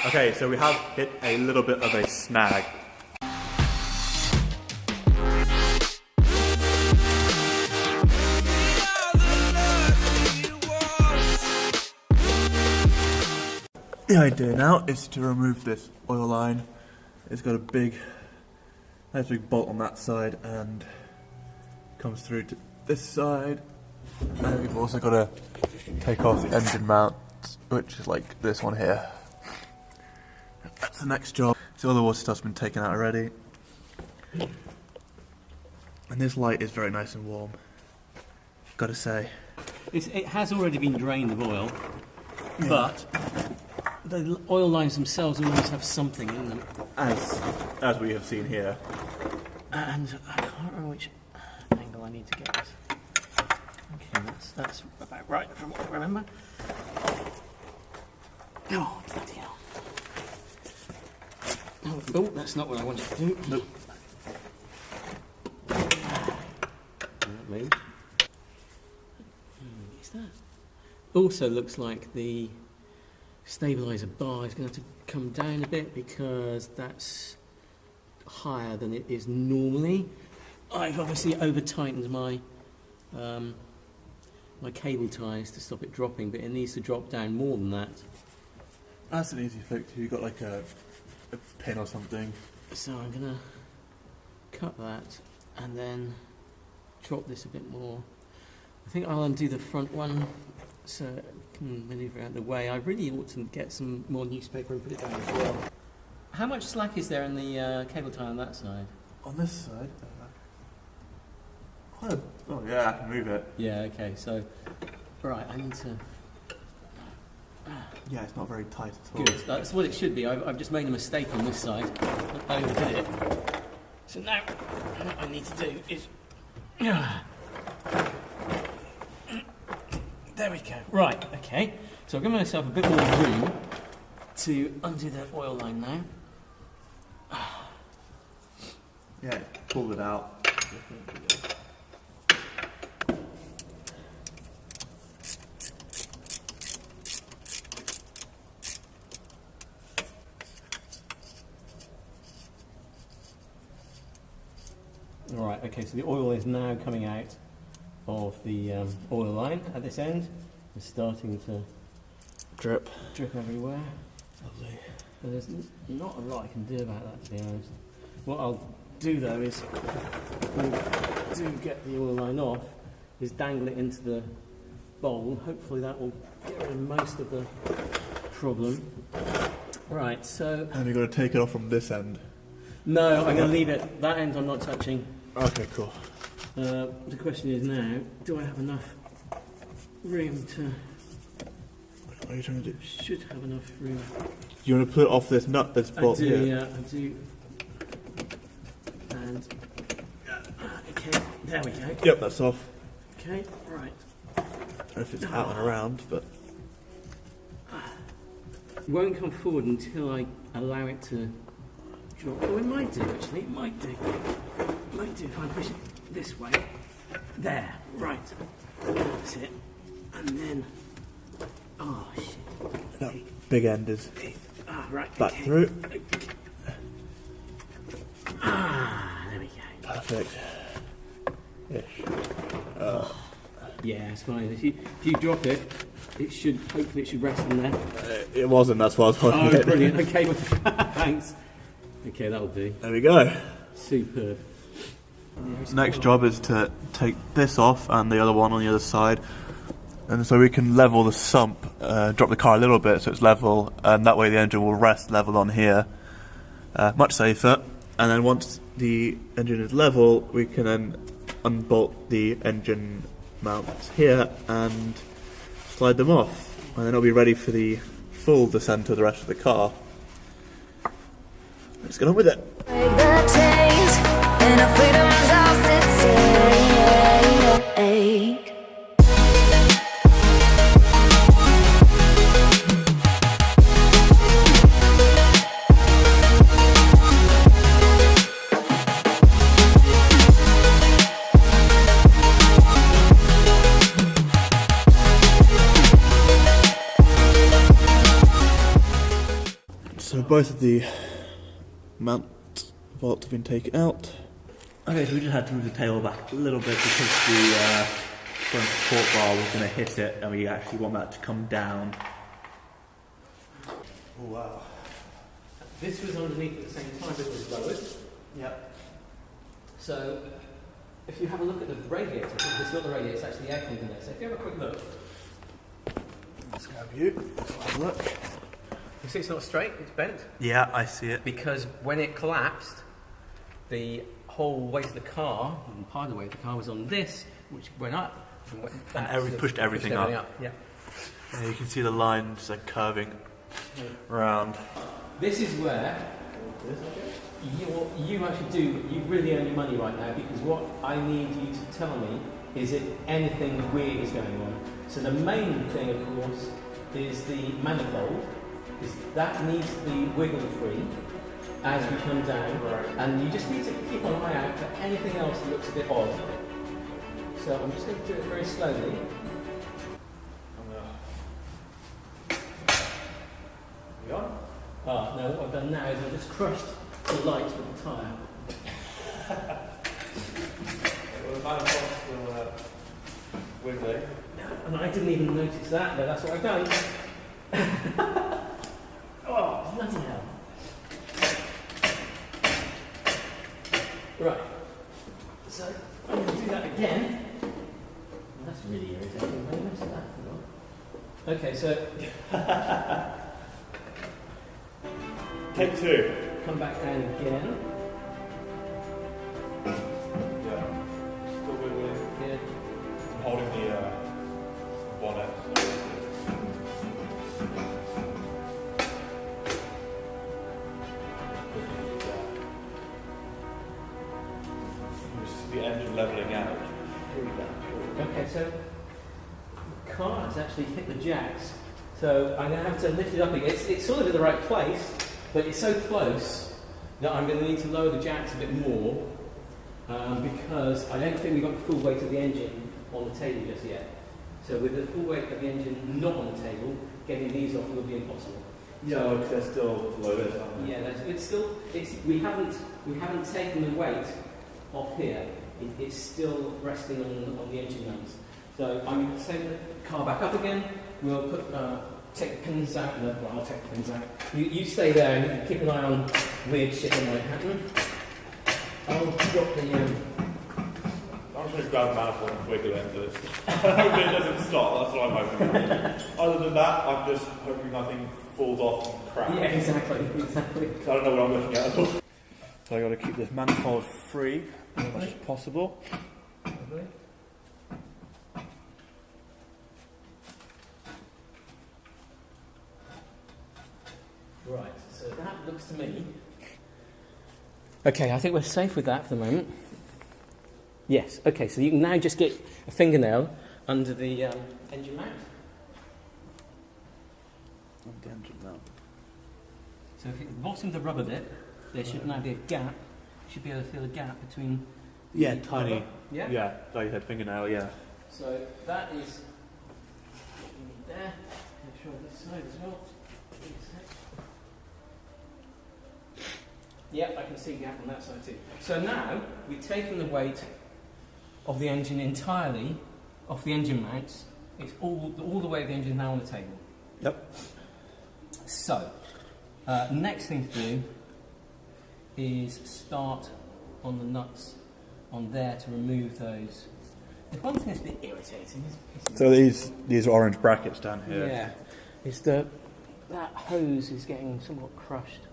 Okay, so we have hit a little bit of a snag. The idea now is to remove this oil line. It's got a nice big bolt on that side and comes through to this side. And we've also got to take off the engine mount, which is like this one here. That's the next job. So all the water stuff's been taken out already. And this light is very nice and warm, gotta say. It has already been drained of oil, but the oil lines themselves always have something in them. As we have seen here. And I can't remember which angle I need to get this. Okay, that's about right from what I remember. Oh, bloody hell. Oh, that's not what I wanted to do. Nope. Move. Is that? Also looks like the stabiliser bar is going to have to come down a bit because that's higher than it is normally. I've obviously over tightened my my cable ties to stop it dropping, but it needs to drop down more than that. That's an easy fix. You've got like a pin or something. So I'm going to cut that and then drop this a bit more. I think I'll undo the front one so it can manoeuvre out of the way. I really ought to get some more newspaper and put it down as well. How much slack is there in the cable tie on that side? On this side? Quite a... Oh yeah, I can move it. Yeah, okay, so... Right, I need to... Yeah, it's not very tight at all. Good, that's what it should be. I've just made a mistake on this side. I overdid it. So now, what I need to do is... There we go. Right, okay. So I've given myself a bit more room to undo the oil line now. Yeah, pull it out. Alright, okay, so the oil is now coming out of the oil line at this end. It's starting to Drip everywhere. Lovely. But there's not a lot I can do about that, to be honest. What I'll do though is, when I do get the oil line off, is dangle it into the bowl. Hopefully that will get rid of most of the problem. Right, so... And we've got to take it off from this end. No, I'm going to leave it. That end I'm not touching. Okay, cool. The question is now, do I have enough room to... What are you trying to do? Should have enough room. You want to put it off this nut, this bolt here? Yeah, I do. And... okay, there we go. Yep, that's off. Okay, right. I don't know if it's out and around, but... It won't come forward until I allow it to drop. Oh, it might do, actually. It might do. It might do if I push it this way. There, right. That's it. And then... oh, shit. That big end is right. back Okay. through. There we go. Perfect. Ish. Yeah, it's fine. If you drop it, it should, hopefully it should rest in there. It wasn't, that's why I was holding Oh, it. brilliant. Okay, well, thanks. Okay, that'll do. There we go. Superb. Next job is to take this off and the other one on the other side, and so we can level the sump, drop the car a little bit so it's level, and that way the engine will rest level on here, much safer. And then once the engine is level, we can then unbolt the engine mounts here and slide them off, and then it'll be ready for the full descent of the rest of the car. Let's get on with it. So both of the mount bolts have been taken out. Okay, so we just had to move the table back a little bit because the front support bar was going to hit it, and we actually want that to come down. Oh, wow. This was underneath at the same time, it was lowered. Yep. So, if you have a look at the radiator, it's not the radiator, it's actually the air conditioner. So if you have a quick look. Let's grab you. Let's have a look. You see it's not straight, it's bent? Yeah, I see it. Because when it collapsed, the whole weight of the car, and part of the weight of the car was on this, which went up. And, went back, And pushed everything up. Yeah. Yeah, you can see the lines like curving around. This is where you actually do, you really earn your money right now, because what I need you to tell me is if anything weird is going on. So the main thing, of course, is the manifold. Is that needs to be wiggle free as we come down, and you just need to keep an eye out for anything else that looks a bit odd. So I'm just going to do it very slowly. You on? No, what I've done now is I've just crushed the light with the tyre. Well, the manifold's still wiggling. And I didn't even notice that, but that's what I've done. Oh, bloody hell. Right. So, I'm going to do that again. Well, that's really irritating. Why did I say that? Okay, so... Take two. Come back down again. Yeah. Still wiggling. Yeah. I'm holding the bonnet. The engine levelling out. Here we go. Okay, so the car has actually hit the jacks. So I'm going to have to lift it up again. It's sort of in the right place, but it's so close that I'm going to need to lower the jacks a bit more because I don't think we've got the full weight of the engine on the table just yet. So with the full weight of the engine not on the table, getting these off will be impossible. Yeah, because they're still loaded. Yeah, it's still. We haven't taken the weight off here. It's still resting on the engine mounts. So I'm going to take the car back up again. We'll take the pins out. No, well, I'll take the pins out. You stay there and you can keep an eye on weird shit that might happen. I'll drop the. I'm just going to grab the manifold and wiggle it into this. Hopefully it doesn't stop, that's what I'm hoping. Other than that, I'm just hoping nothing falls off and cracks. Yeah, exactly. I don't know what I'm looking at all. So I've got to keep this manifold free as much as possible. Lovely. Right, so that looks to me... Okay, I think we're safe with that for the moment. Yes, okay, so you can now just get a fingernail under the engine mount. The engine mount. So if you bottom the rubber bit, there should now be a gap. You should be able to feel a gap between... Yeah, tiny. Rubber. Yeah? Yeah, like you said, fingernail, yeah. So that is what we need there. Make sure this side as well. Yeah, I can see a gap on that side too. So now we've taken the weight of the engine entirely off the engine mounts. It's all the weight of the engine now on the table. Yep. So, next thing to do is start on the nuts on there to remove those. The one thing that's a bit irritating is... So these are orange brackets down here. Yeah, is that hose is getting somewhat crushed.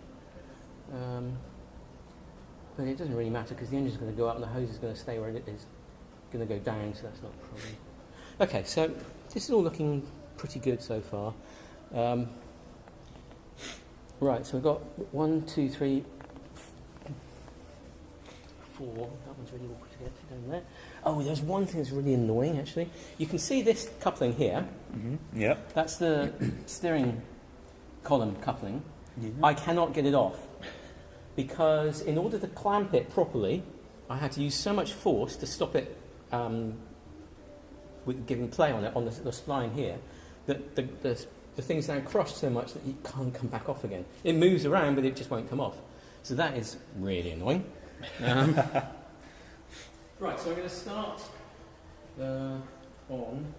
But it doesn't really matter because the engine's going to go up and the hose is going to stay where it is. Going to go down, so that's not a problem. Okay, so this is all looking pretty good so far. Right, so we've got 1, 2, 3, 4. That one's really awkward to get to down there. Oh, there's one thing that's really annoying actually. You can see this coupling here. Mm-hmm. Yep. That's the steering column coupling. Yeah. I cannot get it off because in order to clamp it properly, I had to use so much force to stop it with giving play on it on the spline here that the the thing's now crushed so much that it can't come back off again. It moves around, but it just won't come off. So that is really annoying. Right, so I'm going to start on...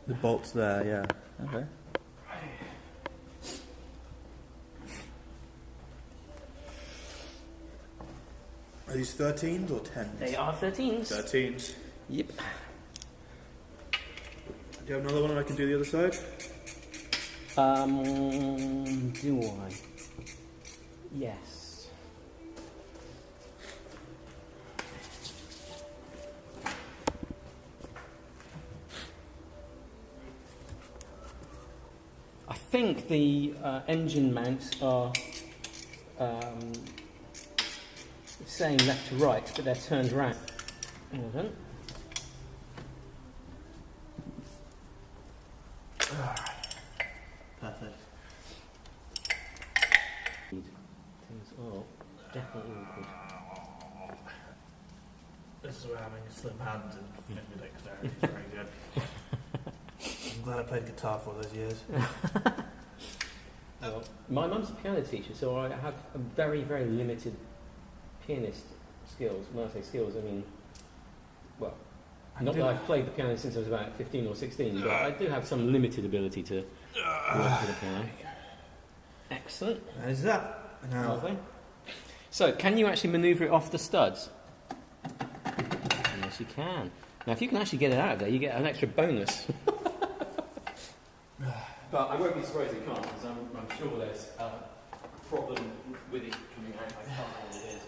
The bolt's there, yeah. Okay. Are these 13s or 10s? They are 13s. 13s. Yep. Do you have another one and I can do the other side? Do I? Yes. I think the engine mounts are saying left to right, but they're turned around. Hold on. Perfect. Things are definitely awkward. This is where having slim hands and finger dexterity is very good. I'm glad I played guitar for those years. Well, my mum's a piano teacher, so I have a very, very limited pianist skills. When I say skills, I mean, well, not that I've played the piano since I was about 15 or 16, but I do have some limited ability to work with the piano. Excellent. And is that now? Lovely. So, can you actually manoeuvre it off the studs? Yes, you can. Now, if you can actually get it out of there, you get an extra bonus. But I won't be surprised if you can't, because I'm sure there's a problem with it coming out. I can't know what it is.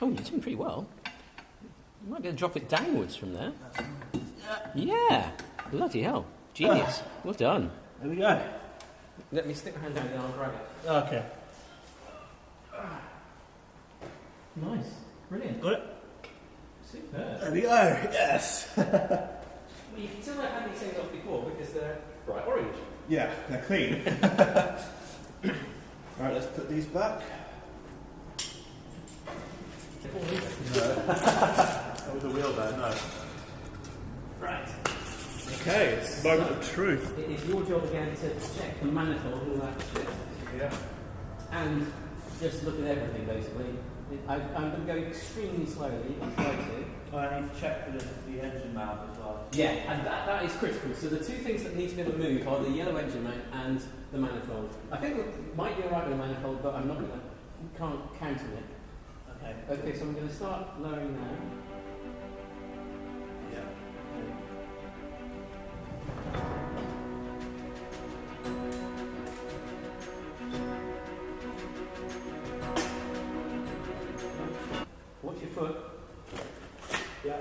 Oh, you're doing pretty well. You might be able to drop it downwards from there. Yeah! Bloody hell. Genius. Well done. There we go. Let me stick my hand down there and I'll grab it. Okay. Nice. Brilliant. Got it? Superb. There we go. Yes. Well, you can tell I've had these things off before because they're bright orange. Yeah, they're clean. Alright, let's put these back. No. That was a wheel there, no. Right. Okay, it's the moment of truth. It is your job again to check the manifold and all that shit. Yeah. And just look at everything basically. I'm going to go extremely slowly. I'll try to. I need to check for the engine mount as well. Yeah, and that is critical. So the two things that need to be able to move are the yellow engine mount and the manifold. I think it might be alright with the manifold, but I'm not going to, can't count on it. Okay. Okay, so I'm going to start lowering now. Yeah. Watch your foot. Yeah.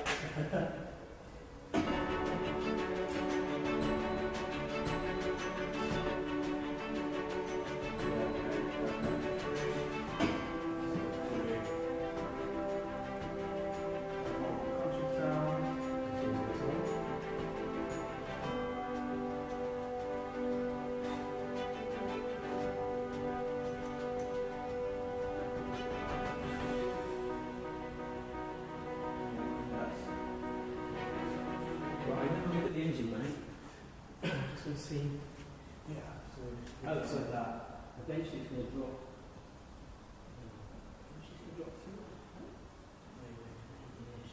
The engine mount. So we'll see. Yeah. So outside that. Eventually it's going to drop.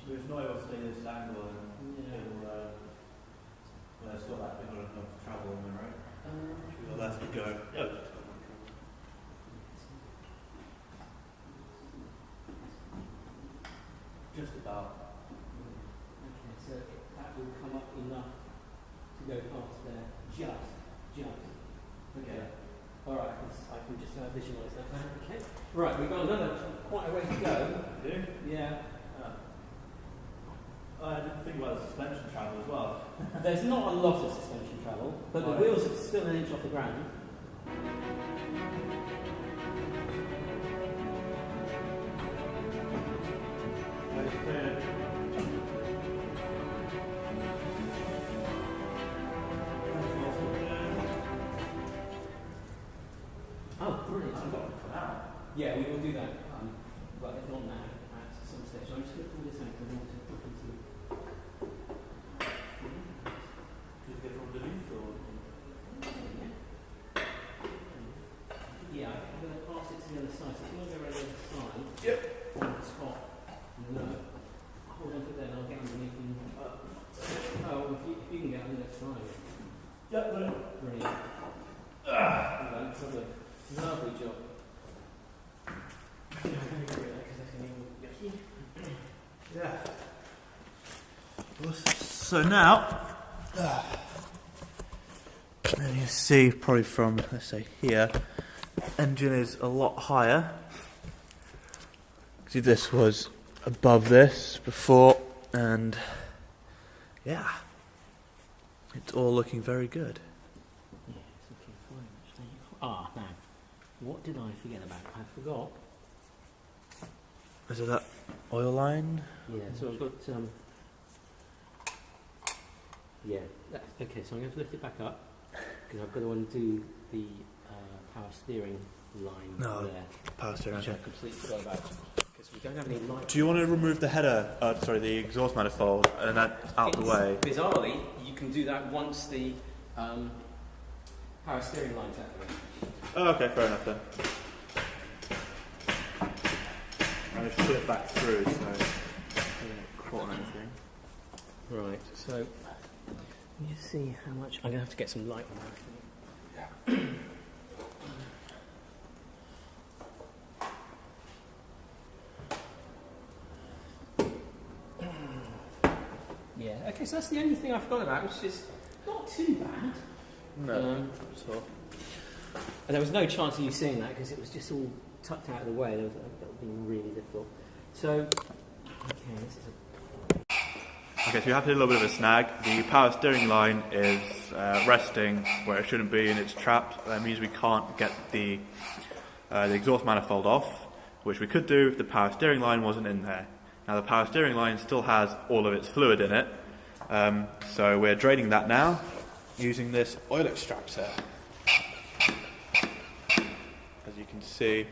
So if not able to stay this angle, then it'll well, it's got that bit of enough travel in there, right? We'll let it go. Yeah. Just about. Okay, so that will come up enough to go past there. Just. Okay. Alright, I can just visualise that now. Okay. Right, we've got another quite a way to go. You do? Yeah. I didn't think about the suspension travel as well. There's not a lot of suspension travel, but the wheels are still an inch off the ground. Oh, brilliant. I've got it for now. Yeah, we will do that. But if not Yeah. So now, and you see probably from, let's say here, engine is a lot higher. See, this was above this before, and yeah, it's all looking very good. Yeah, it's looking fine actually. Ah, now, what did I forget about? I forgot. Is it that oil line? Yeah, so I've got, yeah, okay, so I'm going to lift it back up, because I've got to undo the power steering line there. Power steering, Which okay. I completely forgot about, because we don't have any light. Do you want to remove the header, the exhaust manifold, and that out the way? Bizarrely, you can do that once the power steering line's out the way. Oh, okay, fair enough then. I just put it back through so I don't get caught on anything. Right, so let me just see how much. I'm going to have to get some light on that. Yeah, okay, so that's the only thing I forgot about, which is not too bad. No. And there was no chance of you seeing that because it was just all tucked out of the way. That would have been really difficult. So, okay, this is Okay, so you have to do a little bit of a snag. The power steering line is resting where it shouldn't be, and it's trapped. That means we can't get the exhaust manifold off, which we could do if the power steering line wasn't in there. Now the power steering line still has all of its fluid in it, so we're draining that now using this oil extractor. As you can see,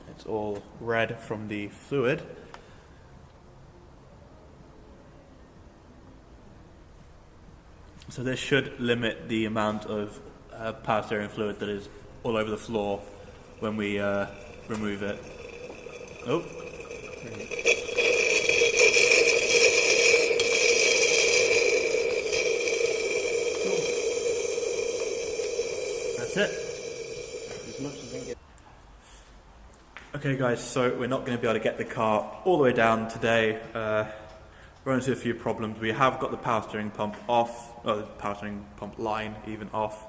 it's all red from the fluid. So this should limit the amount of power steering fluid that is all over the floor when we remove it. Oh. That's it. as much as I can get. Okay guys, so we're not going to be able to get the car all the way down today. Run into a few problems. We have got the power steering pump off, the power steering pump line even off,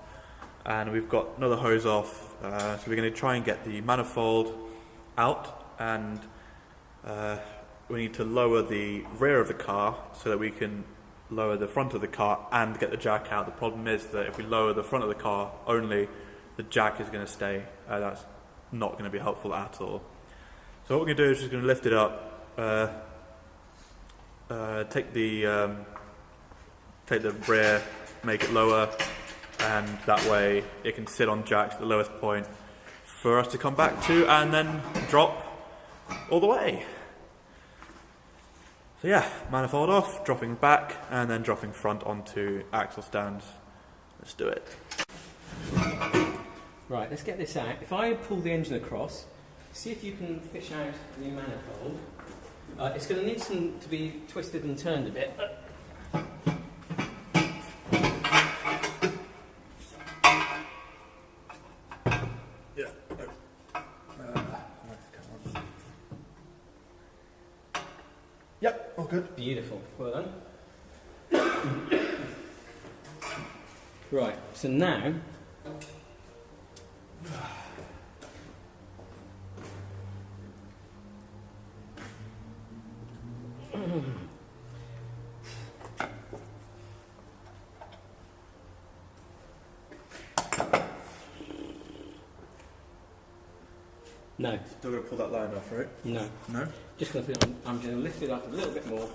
and we've got another hose off, so we're going to try and get the manifold out, and we need to lower the rear of the car so that we can lower the front of the car and get the jack out. The problem is that if we lower the front of the car only, the jack is going to stay. That's not going to be helpful at all. So what we're going to do is just going to lift it up, take the rear, make it lower, and that way it can sit on jacks at the lowest point for us to come back to and then drop all the way. So yeah, manifold off, dropping back, and then dropping front onto axle stands. Let's do it. Right, let's get this out. If I pull the engine across, see if you can fish out the new manifold. It's going to need to be twisted and turned a bit. Yeah. Yep, all good. Beautiful. Well done. Right, so now no. Still going to pull that line off, right? No. No? Just going to I'm going to lift it up a little bit more,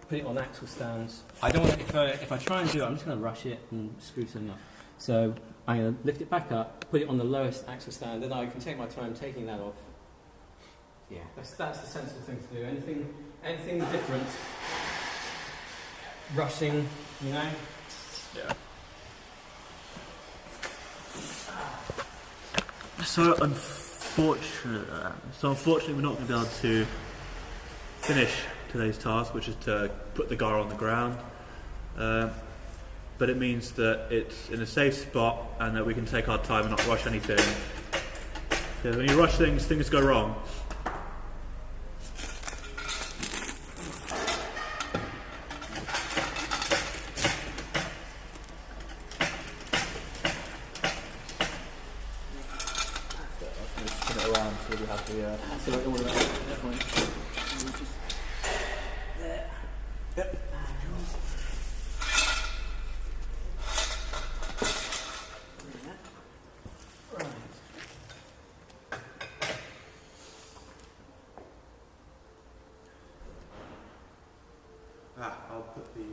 put it on axle stands. I don't want to, if I try and do it, I'm just going to rush it and screw something up. So I'm going to lift it back up, put it on the lowest axle stand, then I can take my time taking that off. Yeah, that's the sensible thing to do. Anything different, rushing, you know? Yeah. So unfortunately we're not going to be able to finish today's task, which is to put the car on the ground. But it means that it's in a safe spot and that we can take our time and not rush anything. Because when you rush things, things go wrong. So all of that point. There. Yep. Right. I'll put the...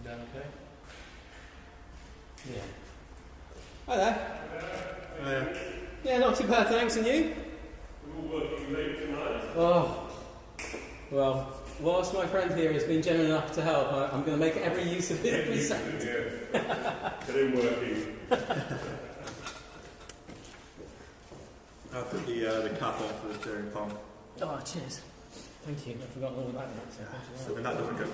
down okay? Yeah. Hi there. Yeah. Yeah, not too bad, thanks. And you? We're all working late tonight. Oh, well, whilst my friend here has been genuine enough to help, I'm going to make every use of it every second. Get him working. I'll put the cap on for the steering pump. Oh, cheers. Thank you. I've forgotten all about that. So thank you So very when much. that doesn't go...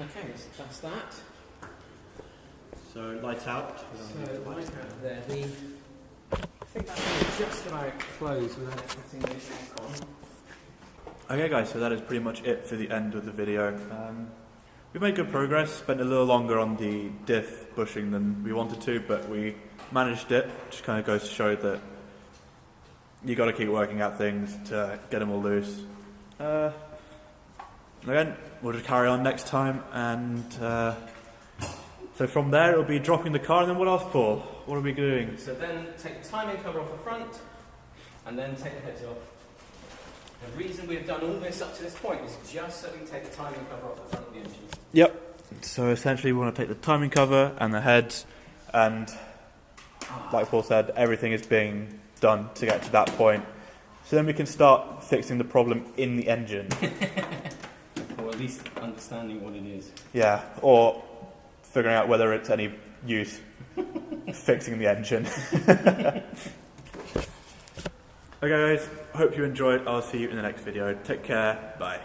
Okay, so that's that. So light out. So, light out there. I think that's just about closed without putting the shank on. Okay guys, so that is pretty much it for the end of the video. We've made good progress, spent a little longer on the diff bushing than we wanted to, but we managed it. Just kind of goes to show that you got to keep working at things to get them all loose. Again, we'll just carry on next time, and so from there it'll be dropping the car, and then what else, Paul? What are we doing? So then take the timing cover off the front, and then take the heads off. The reason we've done all this up to this point is just so we can take the timing cover off the front of the engine. Yep. So essentially we want to take the timing cover and the heads, and like Paul said, everything is being done to get to that point. So then we can start fixing the problem in the engine. Or at least understanding what it is. Yeah, or figuring out whether it's any use fixing the engine. Okay guys, hope you enjoyed. I'll see you in the next video. Take care, bye.